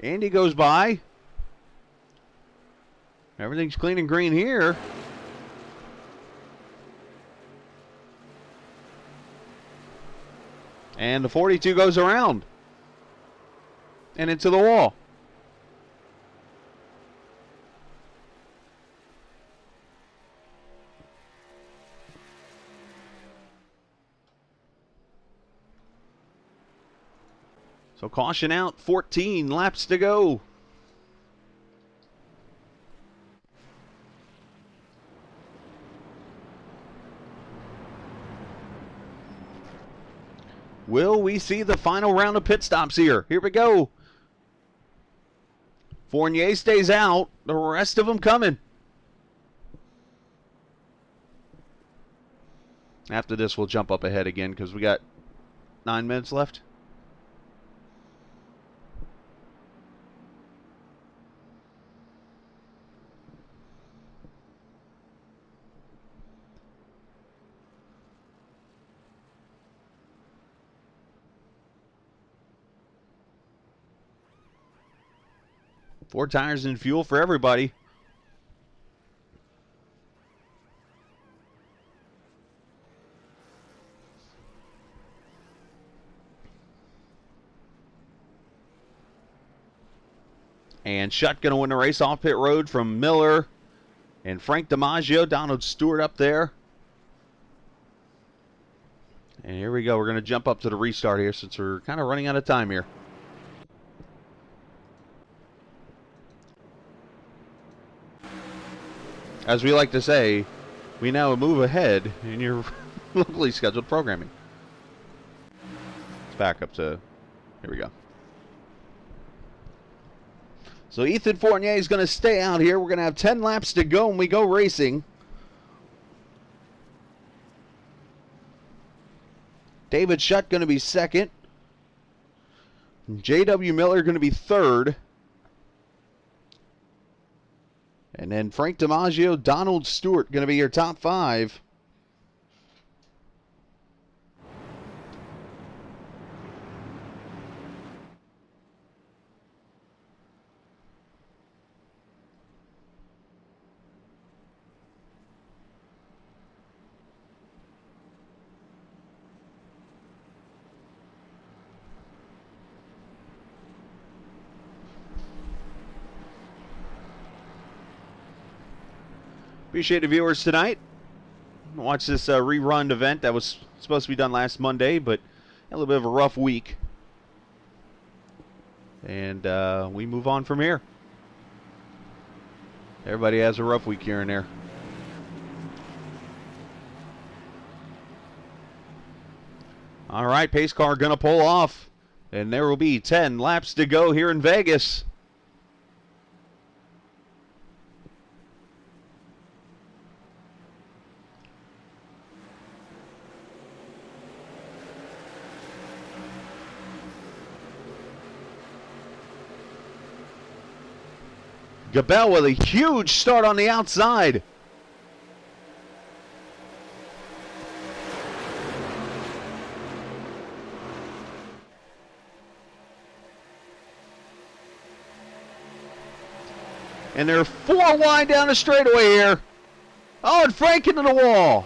Andy goes by. Everything's clean and green here. And the 42 goes around. And into the wall. So caution out, 14 laps to go. Will we see the final round of pit stops here? Here we go. Fournier stays out. The rest of them coming. After this, we'll jump up ahead again because we got 9 minutes left. Four tires and fuel for everybody. And Shutt going to win the race off pit road from Miller and Frank DiMaggio. Donald Stewart up there. And here we go. We're going to jump up to the restart here since we're kind of running out of time here. As we like to say, we now move ahead in your locally scheduled programming. Let's back up to, here we go. So Ethan Fournier is going to stay out here. We're going to have 10 laps to go when we go racing. David Shutt going to be second. J.W. Miller going to be third. And then Frank DiMaggio, Donald Stewart going to be your top 5. Appreciate the viewers tonight. Watch this rerun event that was supposed to be done last Monday, but a little bit of a rough week. And we move on from here. Everybody has a rough week here and there. All right, pace car going to pull off. And there will be 10 laps to go here in Vegas. Gabel with a huge start on the outside. And they're 4 wide down the straightaway here. Oh, and Frank into the wall.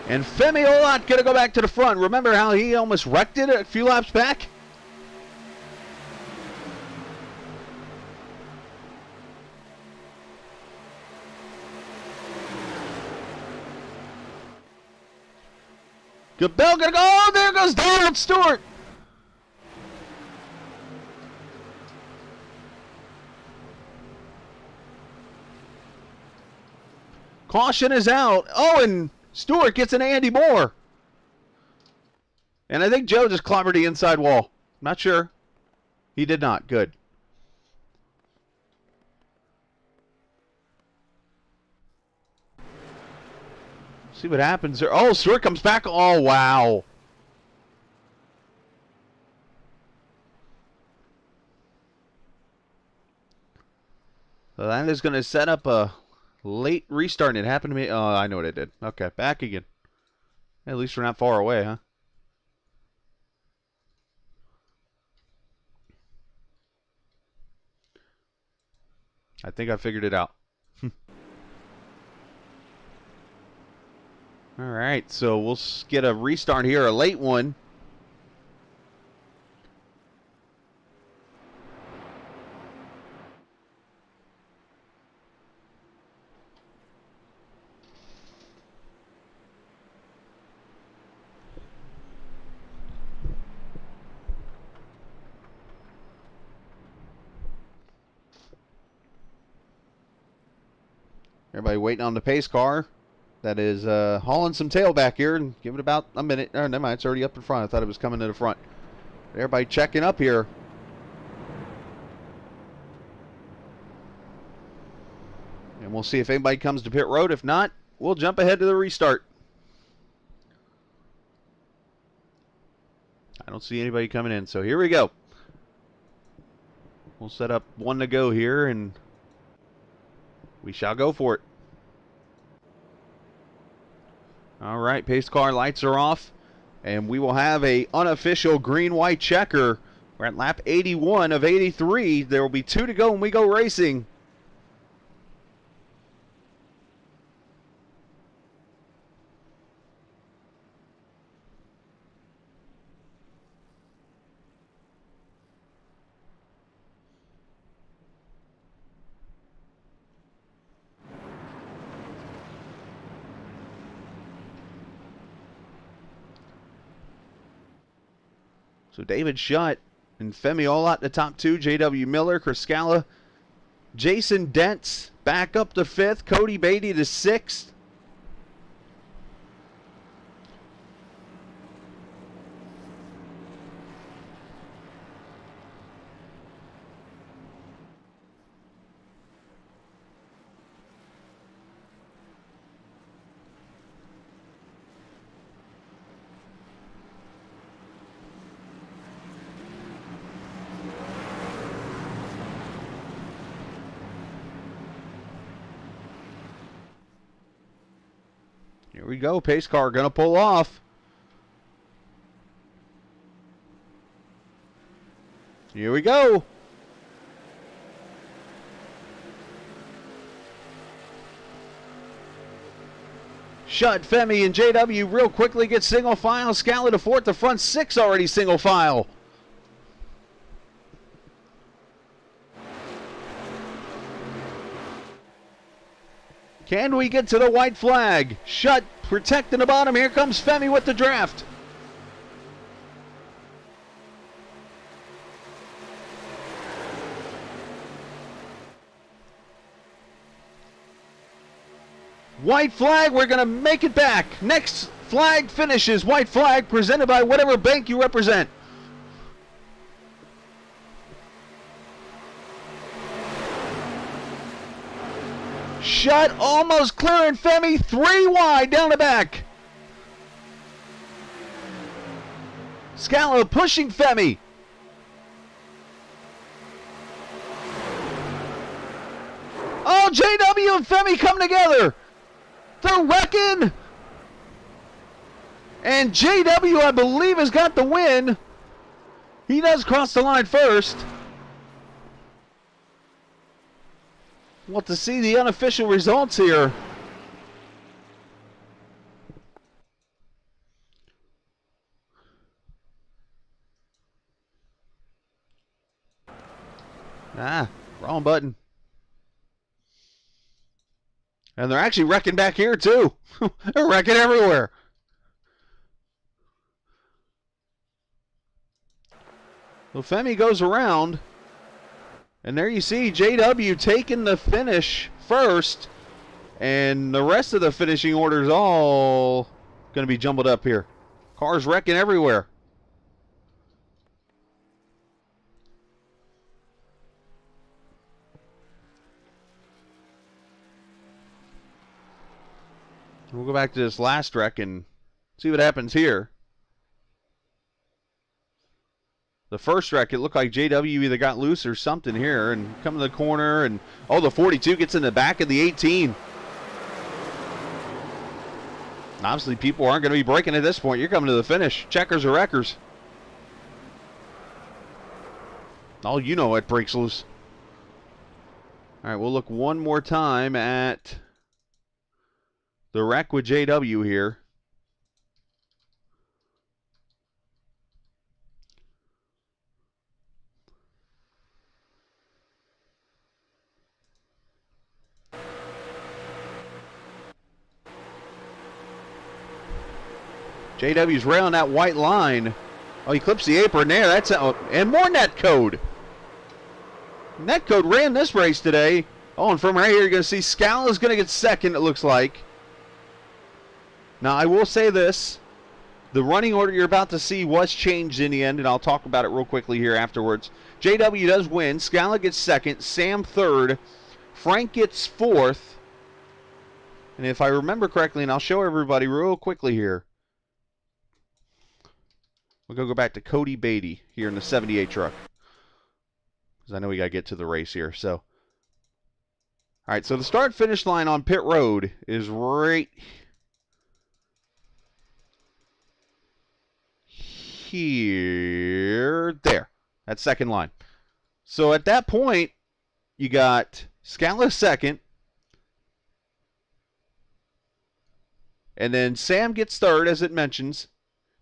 And Femi Olot going to go back to the front. Remember how he almost wrecked it a few laps back? Gabel going to go. Oh, there goes Donald Stewart. Caution is out. Oh, and Stewart gets an Andy Moore. And I think Joe just clobbered the inside wall. Not sure. He did not. Good. See what happens there. Oh, Stewart comes back. Oh, wow. So that is going to set up a late restart. It happened to me. Oh, I know what it did. Okay, back again. At least we're not far away, huh? I think I figured it out. All right, so we'll get a restart here, a late one. Everybody waiting on the pace car that is hauling some tail back here, and give it about a minute. Oh, never mind, it's already up in front. I thought it was coming to the front. Everybody checking up here. And we'll see if anybody comes to pit road. If not, we'll jump ahead to the restart. I don't see anybody coming in, so here we go. We'll set up one to go here, and we shall go for it. All right, pace car lights are off, and we will have a unofficial green-white checker. We're at lap 81 of 83. There will be 2 to go when we go racing. So David Shutt and Femi all out in the top 2. J.W. Miller, Chris Scala, Jason Dentz back up to 5th. Cody Beatty to 6th. Here we go. Pace car going to pull off. Here we go. Shutt, Femi, and JW real quickly get single file. Scala to 4th. The front 6 already single file. Can we get to the white flag? Shutt protecting the bottom. Here comes Femi with the draft. White flag, we're going to make it back. Next flag finishes. White flag presented by whatever bank you represent. Shutt almost clearing Femi, 3 wide down the back. Scala pushing Femi. Oh, JW and Femi come together. They're wrecking. And JW, I believe, has got the win. He does cross the line first. We'll have to see the unofficial results here. Ah, wrong button. And they're actually wrecking back here too. They're wrecking everywhere. Well, Femi goes around. And there you see JW taking the finish first. And the rest of the finishing order is all going to be jumbled up here. Cars wrecking everywhere. We'll go back to this last wreck and see what happens here. The first wreck, it looked like JW either got loose or something here, and come to the corner, and oh, the 42 gets in the back of the 18. Obviously, people aren't going to be braking at this point. You're coming to the finish. Checkers or wreckers. All you know, it breaks loose. All right, we'll look one more time at the wreck with JW here. JW's right on that white line. Oh, he clips the apron there. That's and more net code. Net code ran this race today. Oh, and from right here, you're going to see Scala's going to get second, it looks like. Now, I will say this. The running order you're about to see was changed in the end, and I'll talk about it real quickly here afterwards. JW does win. Scala gets second. Sam third. Frank gets fourth. And if I remember correctly, and I'll show everybody real quickly here. We'll go back to Cody Beatty here in the 78 truck. Because I know we got to get to the race here. So, all right, so the start-finish line on pit road is right here. There. That second line. So at that point, you got Scala second. And then Sam gets third, as it mentions.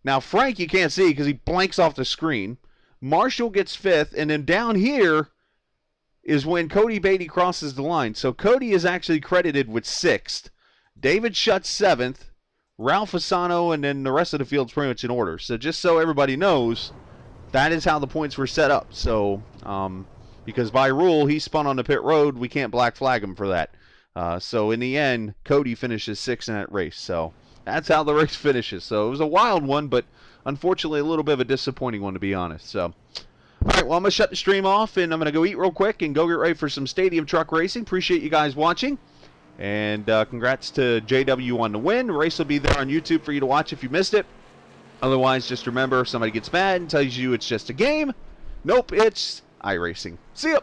Now, Frank, you can't see because he blanks off the screen. Marshall gets fifth. And then down here is when Cody Beatty crosses the line. So Cody is actually credited with sixth. David Schutt seventh. Ralph Asano, and then the rest of the field's pretty much in order. So just so everybody knows, that is how the points were set up. So, because by rule, he spun on the pit road, we can't black flag him for that. So in the end, Cody finishes sixth in that race. So that's how the race finishes. So it was a wild one, but unfortunately a little bit of a disappointing one, to be honest. So, all right, well, I'm going to shut the stream off, and I'm going to go eat real quick and go get ready for some stadium truck racing. Appreciate you guys watching. And congrats to JW on the win. The race will be there on YouTube for you to watch if you missed it. Otherwise, just remember, if somebody gets mad and tells you it's just a game, nope, it's iRacing. See ya!